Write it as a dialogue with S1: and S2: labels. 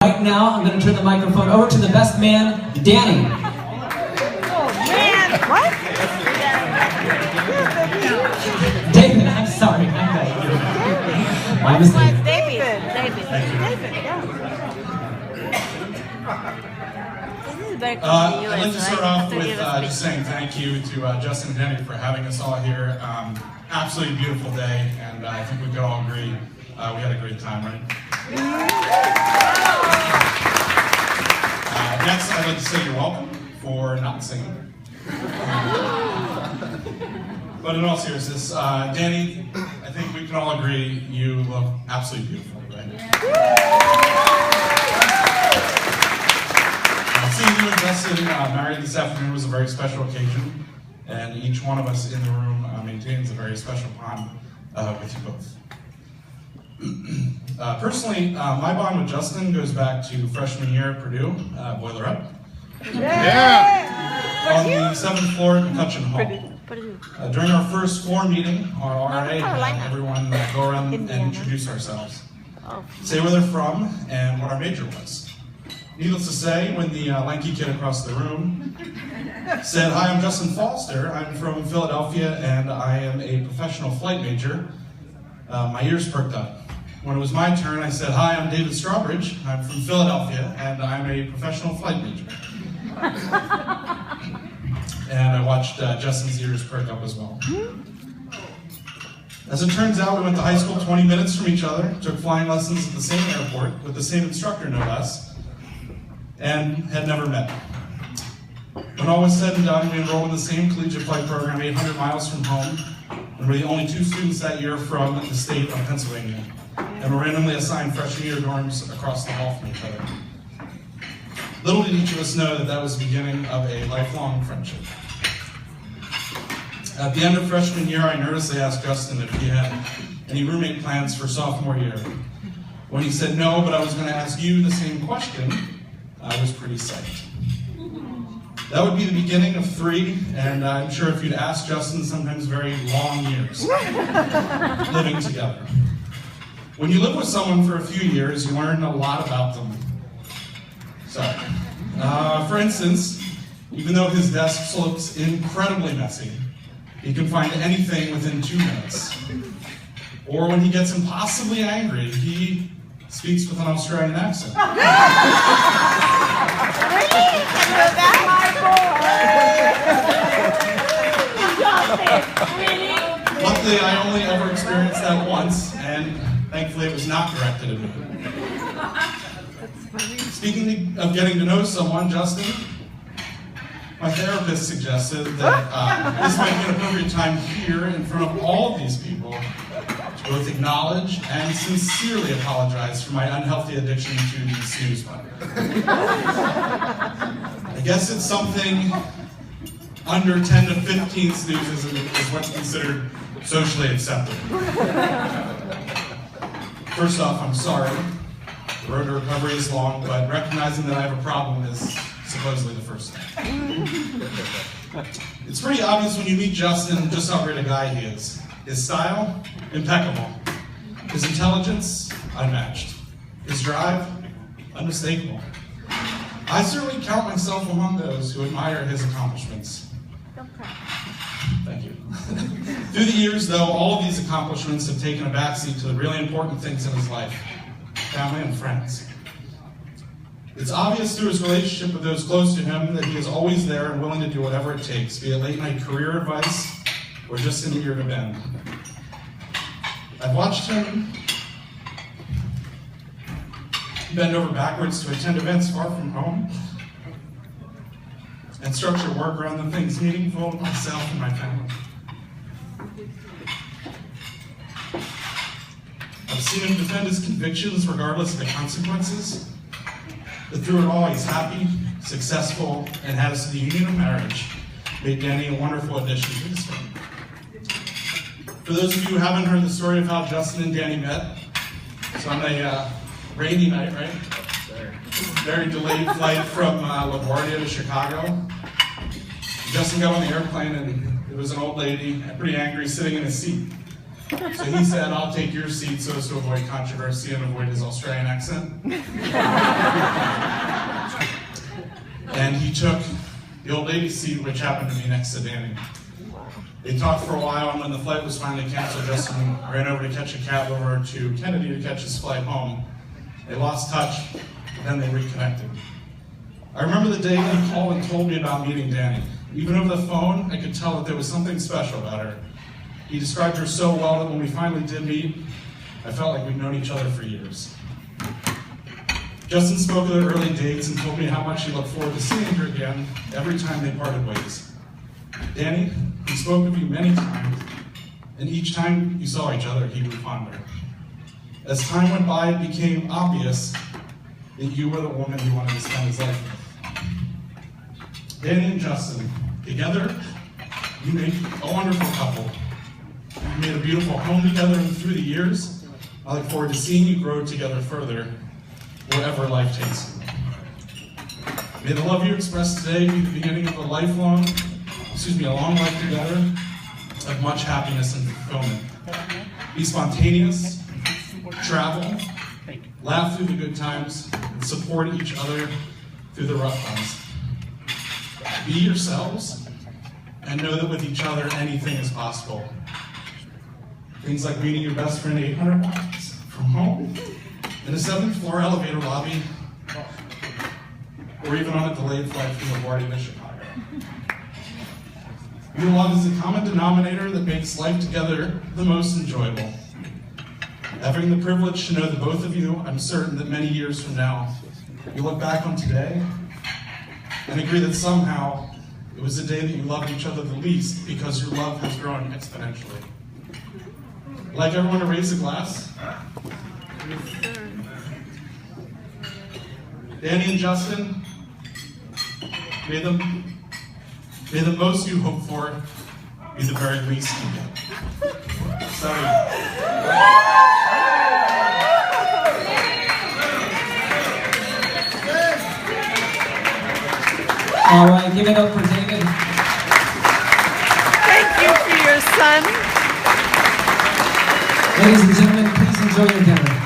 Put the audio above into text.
S1: Right now, I'm going to turn the microphone over to the best man, Dani.
S2: Oh, man. What?
S1: David, I'm sorry. My mistake.
S2: David.
S3: I'd like to start off with just saying thank you to Justin and Dani for having us all here. Absolutely beautiful day, and I think we could all agree we had a great time, right? Next, I'd like to say you're welcome for not singing. But in all seriousness, Dani, I think we can all agree you look absolutely beautiful, right? Seeing you and Justin married this afternoon was a very special occasion, and each one of us in the room maintains a very special bond with you both. Personally, my bond with Justin goes back to freshman year at Purdue, Boiler Up.
S2: Yeah!
S3: On the 7th floor at McCutcheon Hall. During our first floor meeting, our RA had everyone go around and introduce ourselves. Say where they're from and what our major was. Needless to say, when the lanky kid across the room said, "Hi, I'm Justin Foster, I'm from Philadelphia and I am a professional flight major," my ears perked up. When it was my turn, I said, "Hi, I'm David Strawbridge, I'm from Philadelphia and I'm a professional flight major." And I watched Justin's ears perk up as well. As it turns out, we went to high school 20 minutes from each other, took flying lessons at the same airport with the same instructor, no less, and had never met. When all was said and done, we enrolled in the same collegiate flight program 800 miles from home, and we're the only 2 students that year from the state of Pennsylvania, and were randomly assigned freshman year dorms across the hall from each other. Little did each of us know that that was the beginning of a lifelong friendship. At the end of freshman year, I nervously asked Justin if he had any roommate plans for sophomore year. When he said no, but I was going to ask you the same question, I was pretty psyched. That would be the beginning of 3, and I'm sure if you'd asked Justin, sometimes very long years living together. When you live with someone for a few years, you learn a lot about them. So, for instance, even though his desk looks incredibly messy, he can find anything within 2 minutes. Or when he gets impossibly angry, he speaks with an Australian accent. Luckily, I only ever experienced that once, and thankfully it was not directed at me. Speaking of getting to know someone, Justin, my therapist suggested that this might be an appropriate time here in front of all of these people to both acknowledge and sincerely apologize for my unhealthy addiction to the snooze button. I guess it's something under 10 to 15 snoozes is what's considered socially acceptable. First off, I'm sorry. The road to recovery is long, but recognizing that I have a problem is supposedly the first step. It's pretty obvious when you meet Justin just how great a guy he is. His style, impeccable. His intelligence, unmatched. His drive, unmistakable. I certainly count myself among those who admire his accomplishments. Thank you. Through the years, though, all of these accomplishments have taken a backseat to the really important things in his life. Family and friends. It's obvious through his relationship with those close to him that he is always there and willing to do whatever it takes, be it late night career advice or just an ear to bend. I've watched him bend over backwards to attend events far from home and structure work around the things meaningful to myself and my family. I've seen him defend his convictions regardless of the consequences. But through it all, he's happy, successful, and has the union of marriage made Dani a wonderful addition to his family. For those of you who haven't heard the story of how Justin and Dani met, so on a rainy night, right? Very delayed flight from LaGuardia to Chicago. Justin got on the airplane and it was an old lady, pretty angry, sitting in his seat. So he said, I'll take your seat so as to avoid controversy and avoid his Australian accent. And he took the old lady's seat, which happened to be next to Dani. They talked for a while, and when the flight was finally canceled, Justin ran over to catch a cab over to Kennedy to catch his flight home. They lost touch, then they reconnected. I remember the day he called and told me about meeting Dani. Even over the phone, I could tell that there was something special about her. He described her so well that when we finally did meet, I felt like we'd known each other for years. Justin spoke of their early dates and told me how much he looked forward to seeing her again every time they parted ways. Dani, he spoke of you many times, and each time you saw each other, he grew fonder. As time went by, it became obvious that you were the woman he wanted to spend his life with. Dani and Justin, together, you made a wonderful couple. You made a beautiful home together, and through the years, I look forward to seeing you grow together further, wherever life takes you. May the love you express today be the beginning of a long life together of much happiness and fulfillment. Be spontaneous, travel, laugh through the good times, and support each other through the rough ones. Be yourselves, and know that with each other, anything is possible. Things like meeting your best friend 800 miles from home, in a 7th floor elevator lobby, or even on a delayed flight from LaGuardia to Chicago. Your love is the common denominator that makes life together the most enjoyable. Having the privilege to know the both of you, I'm certain that many years from now, you'll look back on today and agree that somehow it was the day that you loved each other the least because your love has grown exponentially. I'd like everyone to raise a glass. Dani and Justin, may the most you hope for be the very least you get. Sorry.
S1: All right, give it up for David.
S2: Thank you for your son.
S1: Ladies and gentlemen, please enjoy your dinner.